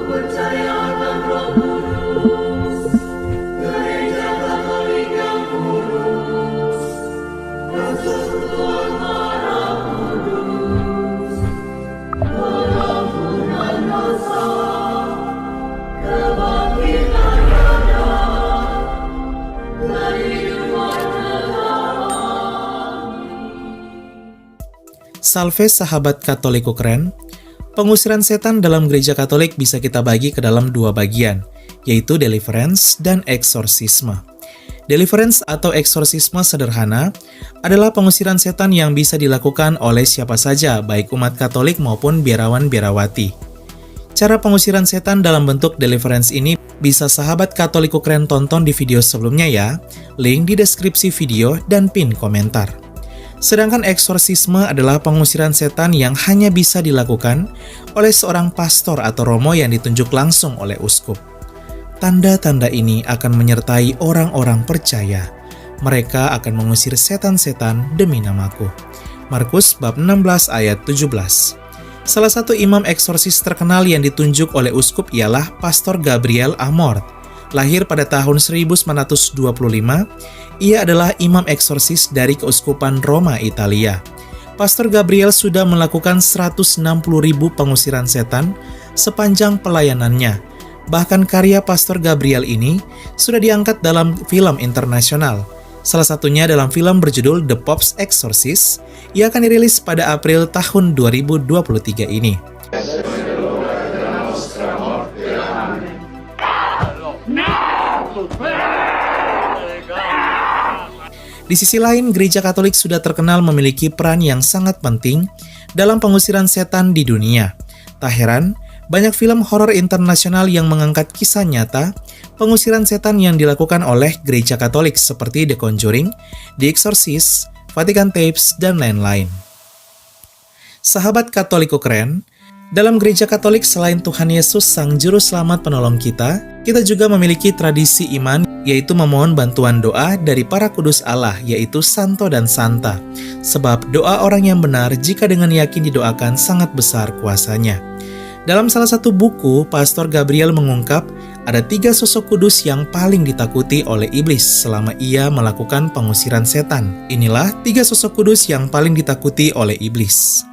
percaya akan Roh Kudus, Gereja Katolik yang kudus, persekutuan darah kudus, pengampunan dosa, kebangkitan badan, dan kehidupan kekal. Salve sahabat Katoliko keren. Pengusiran setan dalam gereja Katolik bisa kita bagi ke dalam dua bagian, yaitu deliverance dan eksorsisme. Deliverance atau eksorsisme sederhana adalah pengusiran setan yang bisa dilakukan oleh siapa saja, baik umat Katolik maupun biarawan-biarawati. Cara pengusiran setan dalam bentuk deliverance ini bisa sahabat Katoliko keren tonton di video sebelumnya ya, link di deskripsi video dan pin komentar. Sedangkan eksorsisme adalah pengusiran setan yang hanya bisa dilakukan oleh seorang pastor atau romo yang ditunjuk langsung oleh uskup. Tanda-tanda ini akan menyertai orang-orang percaya. Mereka akan mengusir setan-setan demi namaku. Markus bab 16 ayat 17. Salah satu imam eksorsis terkenal yang ditunjuk oleh uskup ialah Pastor Gabriel Amort. Lahir pada tahun 1925, ia adalah imam eksorsis dari Keuskupan Roma, Italia. Pastor Gabriel sudah melakukan 160.000 pengusiran setan sepanjang pelayanannya. Bahkan karya Pastor Gabriel ini sudah diangkat dalam film internasional. Salah satunya dalam film berjudul The Pope's Exorcist, yang akan dirilis pada April tahun 2023 ini. Di sisi lain, gereja Katolik sudah terkenal memiliki peran yang sangat penting dalam pengusiran setan di dunia. Tak heran, banyak film horor internasional yang mengangkat kisah nyata pengusiran setan yang dilakukan oleh gereja Katolik seperti The Conjuring, The Exorcist, Vatican Tapes, dan lain-lain. Sahabat Katoliko keren, dalam gereja Katolik selain Tuhan Yesus Sang Juru Selamat Penolong kita juga memiliki tradisi iman, yaitu memohon bantuan doa dari para kudus Allah, yaitu Santo dan Santa. Sebab doa orang yang benar jika dengan yakin didoakan sangat besar kuasanya. Dalam salah satu buku, Pastor Gabriel mengungkap ada 3 sosok kudus yang paling ditakuti oleh iblis selama ia melakukan pengusiran setan. Inilah 3 sosok kudus yang paling ditakuti oleh iblis.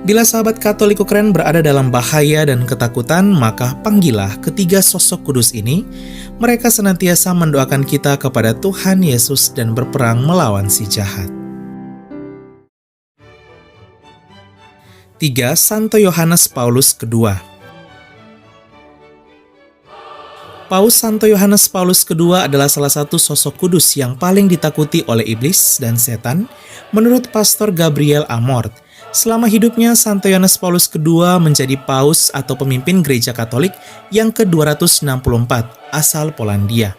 Bila sahabat Katoliko keren berada dalam bahaya dan ketakutan, maka panggillah ketiga sosok kudus ini. Mereka senantiasa mendoakan kita kepada Tuhan Yesus dan berperang melawan si jahat. 3. Santo Yohanes Paulus II. Paus Santo Yohanes Paulus II adalah salah satu sosok kudus yang paling ditakuti oleh iblis dan setan menurut Pastor Gabriel Amort. Selama hidupnya, Santo Yohanes Paulus II menjadi paus atau pemimpin gereja Katolik yang ke-264 asal Polandia.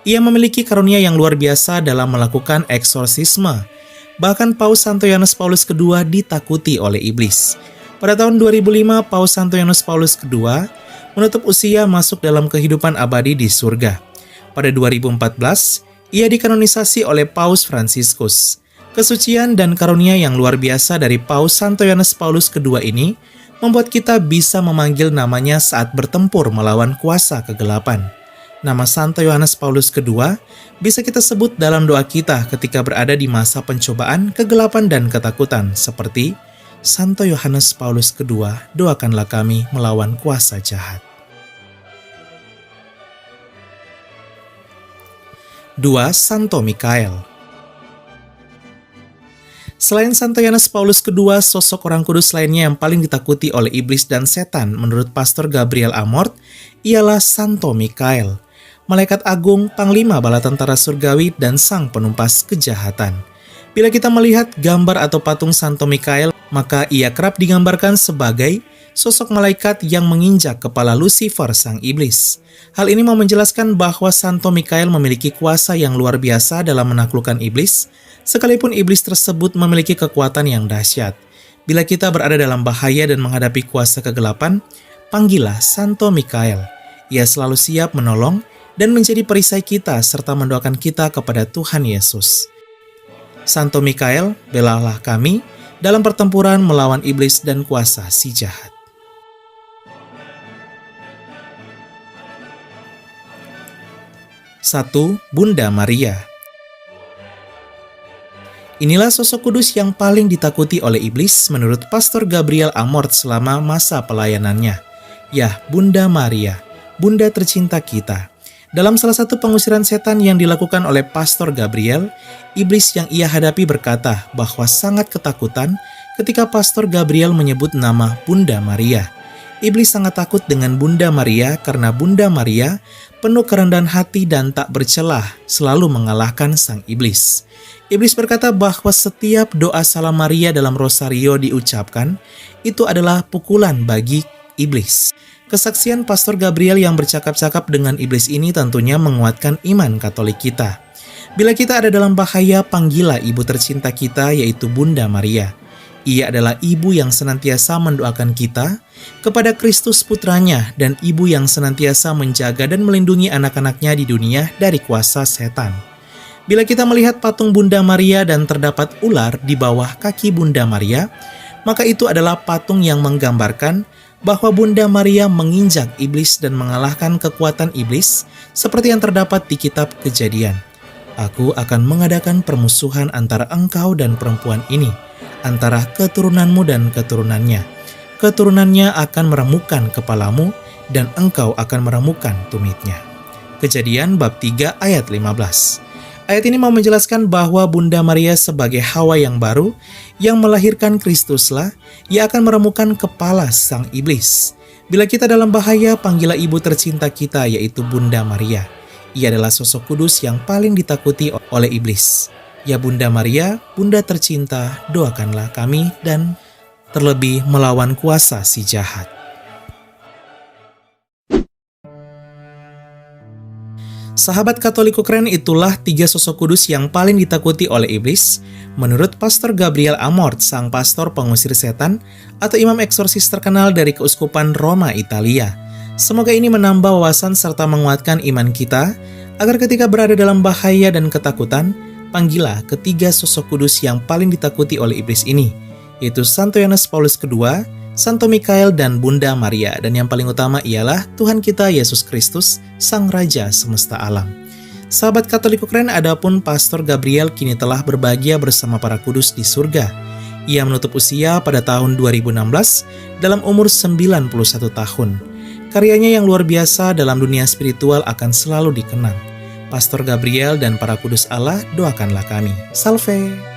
Ia memiliki karunia yang luar biasa dalam melakukan eksorsisme. Bahkan Paus Santo Yohanes Paulus II ditakuti oleh iblis. Pada tahun 2005, Paus Santo Yohanes Paulus II menutup usia masuk dalam kehidupan abadi di surga. Pada 2014, ia dikanonisasi oleh Paus Fransiskus. Kesucian dan karunia yang luar biasa dari Paus Santo Yohanes Paulus II ini membuat kita bisa memanggil namanya saat bertempur melawan kuasa kegelapan. Nama Santo Yohanes Paulus II bisa kita sebut dalam doa kita ketika berada di masa pencobaan, kegelapan, dan ketakutan, seperti Santo Yohanes Paulus II, doakanlah kami melawan kuasa jahat. 2. Santo Mikael. Selain Santo Yohanes Paulus II, sosok orang kudus lainnya yang paling ditakuti oleh iblis dan setan menurut Pastor Gabriel Amort ialah Santo Mikael, malaikat agung, panglima bala tentara surgawi, dan sang penumpas kejahatan. Bila kita melihat gambar atau patung Santo Mikael, maka ia kerap digambarkan sebagai sosok malaikat yang menginjak kepala Lucifer, sang iblis. Hal ini mau menjelaskan bahwa Santo Mikael memiliki kuasa yang luar biasa dalam menaklukkan iblis, sekalipun iblis tersebut memiliki kekuatan yang dahsyat. Bila kita berada dalam bahaya dan menghadapi kuasa kegelapan, panggillah Santo Mikael. Ia selalu siap menolong dan menjadi perisai kita serta mendoakan kita kepada Tuhan Yesus. Santo Mikael, belalah kami dalam pertempuran melawan iblis dan kuasa si jahat. 1. Bunda Maria. Inilah sosok kudus yang paling ditakuti oleh iblis menurut Pastor Gabriel Amorth selama masa pelayanannya. Ya, Bunda Maria, Bunda tercinta kita. Dalam salah satu pengusiran setan yang dilakukan oleh Pastor Gabriel, iblis yang ia hadapi berkata bahwa sangat ketakutan ketika Pastor Gabriel menyebut nama Bunda Maria. Iblis sangat takut dengan Bunda Maria karena Bunda Maria penuh kerendahan hati dan tak bercelah, selalu mengalahkan sang iblis. Iblis berkata bahwa setiap doa Salam Maria dalam Rosario diucapkan, itu adalah pukulan bagi iblis. Kesaksian Pastor Gabriel yang bercakap-cakap dengan iblis ini tentunya menguatkan iman Katolik kita. Bila kita ada dalam bahaya, panggillah ibu tercinta kita, yaitu Bunda Maria. Ia adalah ibu yang senantiasa mendoakan kita kepada Kristus putranya dan ibu yang senantiasa menjaga dan melindungi anak-anaknya di dunia dari kuasa setan. Bila kita melihat patung Bunda Maria dan terdapat ular di bawah kaki Bunda Maria, maka itu adalah patung yang menggambarkan bahwa Bunda Maria menginjak iblis dan mengalahkan kekuatan iblis seperti yang terdapat di kitab Kejadian. Aku akan mengadakan permusuhan antara engkau dan perempuan ini, antara keturunanmu dan keturunannya. Keturunannya akan meremukkan kepalamu dan engkau akan meremukkan tumitnya. Kejadian bab 3 ayat 15. Ayat ini mau menjelaskan bahwa Bunda Maria sebagai Hawa yang baru yang melahirkan Kristuslah, ia akan meremukkan kepala sang iblis. Bila kita dalam bahaya, panggillah ibu tercinta kita, yaitu Bunda Maria. Ia adalah sosok kudus yang paling ditakuti oleh iblis. Ya Bunda Maria, Bunda tercinta, doakanlah kami dan terlebih melawan kuasa si jahat. Sahabat Katoliko keren, itulah 3 sosok kudus yang paling ditakuti oleh iblis menurut Pastor Gabriel Amorth, sang pastor pengusir setan atau imam eksorsis terkenal dari Keuskupan Roma, Italia. Semoga ini menambah wawasan serta menguatkan iman kita agar ketika berada dalam bahaya dan ketakutan, panggillah ketiga sosok kudus yang paling ditakuti oleh iblis ini, yaitu Santo Yohanes Paulus II, Santo Mikael, dan Bunda Maria. Dan yang paling utama ialah Tuhan kita Yesus Kristus, Sang Raja semesta alam. Sahabat Katoliko keren, adapun Pastor Gabriel kini telah berbahagia bersama para kudus di surga. Ia menutup usia pada tahun 2016 dalam umur 91 tahun. Karyanya yang luar biasa dalam dunia spiritual akan selalu dikenang. Pastor Gabriel dan para kudus Allah, doakanlah kami. Salve!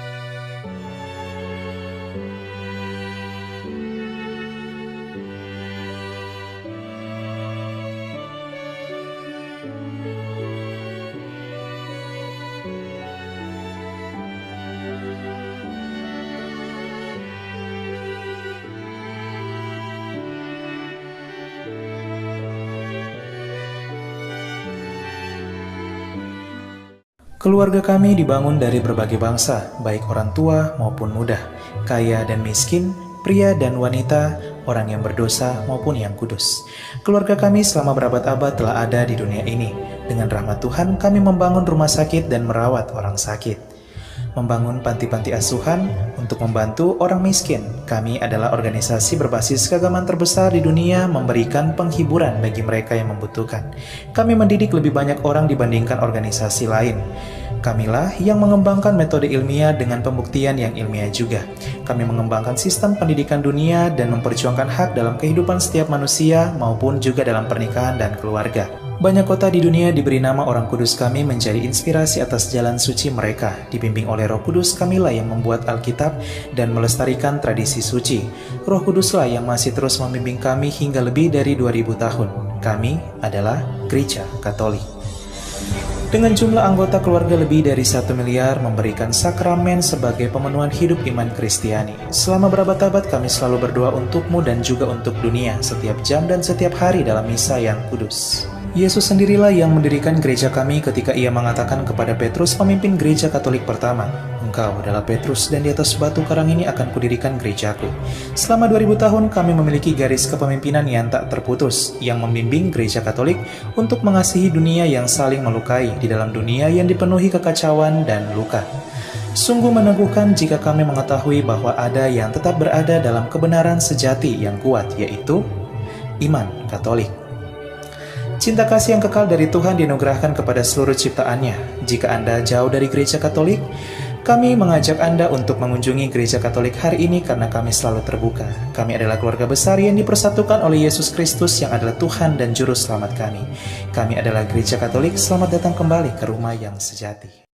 Keluarga kami dibangun dari berbagai bangsa, baik orang tua maupun muda, kaya dan miskin, pria dan wanita, orang yang berdosa maupun yang kudus. Keluarga kami selama berabad-abad telah ada di dunia ini. Dengan rahmat Tuhan, kami membangun rumah sakit dan merawat orang sakit. Membangun panti-panti asuhan untuk membantu orang miskin. Kami adalah organisasi berbasis keagamaan terbesar di dunia, memberikan penghiburan bagi mereka yang membutuhkan. Kami mendidik lebih banyak orang dibandingkan organisasi lain. Kamilah yang mengembangkan metode ilmiah dengan pembuktian yang ilmiah juga. Kami mengembangkan sistem pendidikan dunia dan memperjuangkan hak dalam kehidupan setiap manusia maupun juga dalam pernikahan dan keluarga. Banyak kota di dunia diberi nama orang kudus kami menjadi inspirasi atas jalan suci mereka. Dibimbing oleh Roh Kudus, kamilah yang membuat Alkitab dan melestarikan tradisi suci. Roh Kuduslah yang masih terus membimbing kami hingga lebih dari 2000 tahun. Kami adalah Gereja Katolik. Dengan jumlah anggota keluarga lebih dari 1 miliar, memberikan sakramen sebagai pemenuhan hidup iman Kristiani. Selama berabad-abad kami selalu berdoa untukmu dan juga untuk dunia, setiap jam dan setiap hari dalam misa yang kudus. Yesus sendirilah yang mendirikan gereja kami ketika ia mengatakan kepada Petrus, pemimpin gereja Katolik pertama, "Engkau adalah Petrus dan di atas batu karang ini akan kudirikan gerejaku." Selama 2000 tahun kami memiliki garis kepemimpinan yang tak terputus, yang membimbing gereja Katolik untuk mengasihi dunia yang saling melukai di dalam dunia yang dipenuhi kekacauan dan luka. Sungguh meneguhkan jika kami mengetahui bahwa ada yang tetap berada dalam kebenaran sejati yang kuat, yaitu iman Katolik. Cinta kasih yang kekal dari Tuhan dianugerahkan kepada seluruh ciptaannya. Jika Anda jauh dari gereja Katolik, kami mengajak Anda untuk mengunjungi gereja Katolik hari ini karena kami selalu terbuka. Kami adalah keluarga besar yang dipersatukan oleh Yesus Kristus yang adalah Tuhan dan Juru Selamat kami. Kami adalah gereja Katolik, selamat datang kembali ke rumah yang sejati.